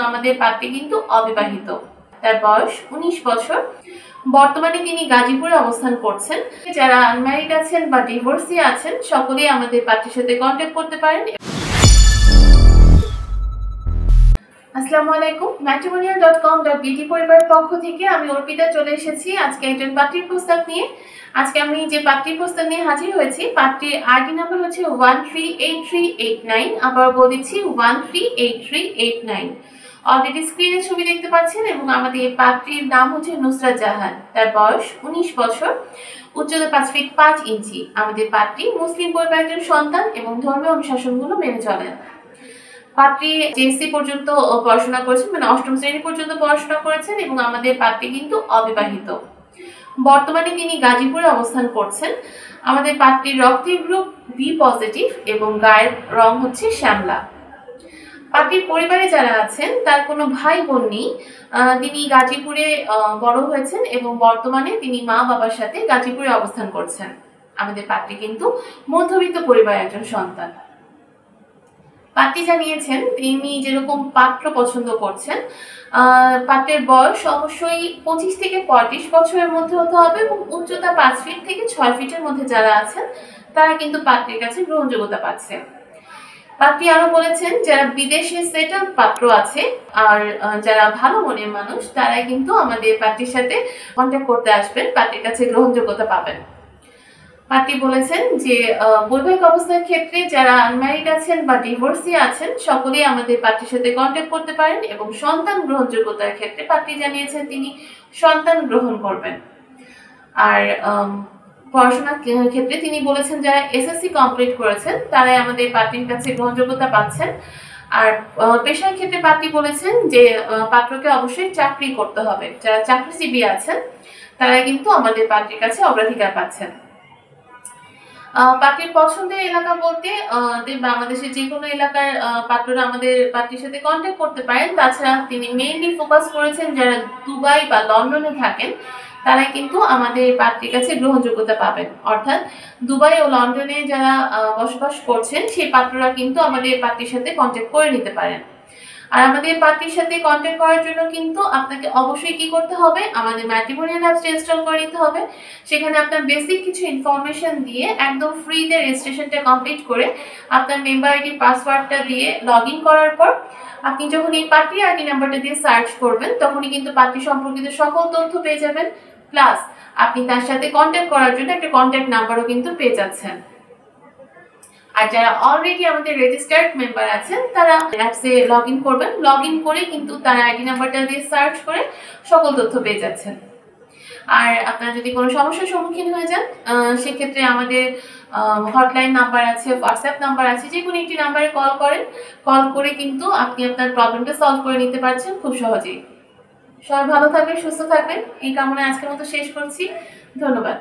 আমাদের পাত্রী কিন্তু অবিবাহিত, তার বয়স 19 বছর। বর্তমানে তিনি গাজীপুরে অবস্থান করছেন। যারা আনম্যারিড আছেন বা ডিভোর্সি আছেন সকলেই আমাদের পাত্রীর সাথে কন্ট্যাক্ট করতে পারেন। আসসালামু আলাইকুম, matrimonial.com.bt পরিবারের পক্ষ থেকে আমি অর্পিতা চলে এসেছি আজকে একজন পাত্রীর প্রস্তাব নিয়ে। আজকে আমি যে পাত্রীর প্রস্তাব নিয়ে হাজির হয়েছি, পাত্রীর আইডি নাম্বার হচ্ছে 138389। আবার বলেছি 138389। অলরেডি স্ক্রিনে ছবি দেখতে পাচ্ছেন এবং আমাদের পাত্রীর নাম হচ্ছে নুসরাত জাহান। তার বয়স 19 বছর, উচ্চতা 5 ফিট 5 ইঞ্চি। আমাদের পাত্রী মুসলিম পরিবারের একজন সন্তান এবং ধর্মীয় অনুশাসনগুলো মেনে চলেন। পাত্রী JSC পর্যন্ত পড়াশোনা করেছেন, মানে 8ম শ্রেণী পর্যন্ত পড়াশোনা করেছেন এবং আমাদের পাত্রী কিন্তু অবিবাহিত। বর্তমানে তিনি গাজীপুরে অবস্থান করছেন। আমাদের পাত্রীর রক্তের গ্রুপ বি পজিটিভ এবং গায়ের রং হচ্ছে শ্যামলা। পাত্রীর পরিবারে যারা আছেন তার কোনো ভাই বোন নেই। তিনি গাজীপুরে বড় হয়েছেন এবং বর্তমানে তিনি মা বাবার সাথে গাজীপুরে অবস্থান করছেন। আমাদের পাত্রী কিন্তু মধ্যবিত্ত পরিবারের একজন সন্তান। পাত্রী জানিয়েছেন তিনি যেরকম পাত্র পছন্দ করছেন, পাত্রের বয়স অবশ্যই 25 থেকে 35 বছরের মধ্যে হতে হবে এবং উচ্চতা 5 ফিট থেকে 6 ফিটের মধ্যে যারা আছেন তারা কিন্তু পাত্রীর কাছে গ্রহণযোগ্যতা পাচ্ছে। পাত্রী আরো বলেছেন যারা বিদেশে সেটেল পাত্র আছে আর যারা ভালো মনের মানুষ তারাই কিন্তু আমাদের পাত্রীর সাথে কন্ট্যাক্ট করতে আসবেন, পাত্রীর কাছে গ্রহণযোগ্যতা পাবেন। পাত্রী বলেছেন যে বৈবাহিক অবস্থার ক্ষেত্রে যারা আনম্যারিড আছেন বা ডিভোর্সি আছেন সকলেই আমাদের পাত্রীর সাথে কন্ট্যাক্ট করতে পারেন এবং সন্তান গ্রহণযোগ্যতার ক্ষেত্রে পাত্রী জানিয়েছেন তিনি সন্তান গ্রহণ করবেন। আর পড়াশোনার ক্ষেত্রে তিনি বলেছেন যারা SSC কমপ্লিট করেছেন তারাই আমাদের পাত্রীর কাছে গ্রহণযোগ্যতা পাচ্ছেন। আর পেশার ক্ষেত্রে পাত্রী বলেছেন যে পাত্রকে অবশ্যই চাকরি করতে হবে, যারা চাকরিজীবী আছেন তারা কিন্তু আমাদের পাত্রীর কাছে অগ্রাধিকার পাচ্ছেন। পাত্রীর পছন্দের এলাকা বলতে বাংলাদেশের যে কোনো এলাকার পাত্ররা আমাদের পাত্রীর সাথে কন্ট্যাক্ট করতে পারেন। তাছাড়া তিনি মেইনলি ফোকাস করেছেন যারা দুবাই বা লন্ডনে থাকেন তারাই কিন্তু আমাদের পাত্রীর কাছে গ্রহণযোগ্যতা পাবেন। অর্থাৎ দুবাই ও লন্ডনে যারা বসবাস করছেন সেই পাত্ররা কিন্তু আমাদের পাত্রীর সাথে কন্ট্যাক্ট করে নিতে পারেন। আর আমাদের পাত্রীর সাথে কন্ট্যাক্ট করার জন্য কিন্তু আপনাকে অবশ্যই কি করতে হবে, আমাদের ম্যাট্রিমোনিয়াল অ্যাপসটা ইনস্টল করে নিতে হবে। সেখানে আপনার বেসিক কিছু ইনফরমেশন দিয়ে একদম ফ্রিতে রেজিস্ট্রেশনটা কমপ্লিট করে আপনার মেম্বার আইডি পাসওয়ার্ডটা দিয়ে লগ ইন করার পর আপনি যখন এই পাত্রী আইডি নাম্বারটা দিয়ে সার্চ করবেন তখনই কিন্তু পাত্রী সম্পর্কিত সকল তথ্য পেয়ে যাবেন। প্লাস আপনি তার সাথে কন্ট্যাক্ট করার জন্য একটা কন্ট্যাক্ট নাম্বারও কিন্তু পেয়ে যাচ্ছেন। আর যারা অলরেডি আমাদের রেজিস্টার্ড মেম্বার আছেন তারা অ্যাপসে লগ ইন করবেন, লগ ইন করে কিন্তু তার আইডি নাম্বারটা দিয়ে সার্চ করে সকল তথ্য পেয়ে যাচ্ছেন। আর আপনারা যদি কোনো সমস্যার সম্মুখীন হয়ে যান সেক্ষেত্রে আমাদের হটলাইন নাম্বার আছে, হোয়াটসঅ্যাপ নাম্বার আছে, যে কোনো একটি নাম্বারে কল করেন, কল করে কিন্তু আপনি আপনার প্রবলেমটা সলভ করে নিতে পারছেন খুব সহজেই। সবাই ভালো থাকবেন, সুস্থ থাকবেন এই কামনায় আজকের মতো শেষ করছি। ধন্যবাদ।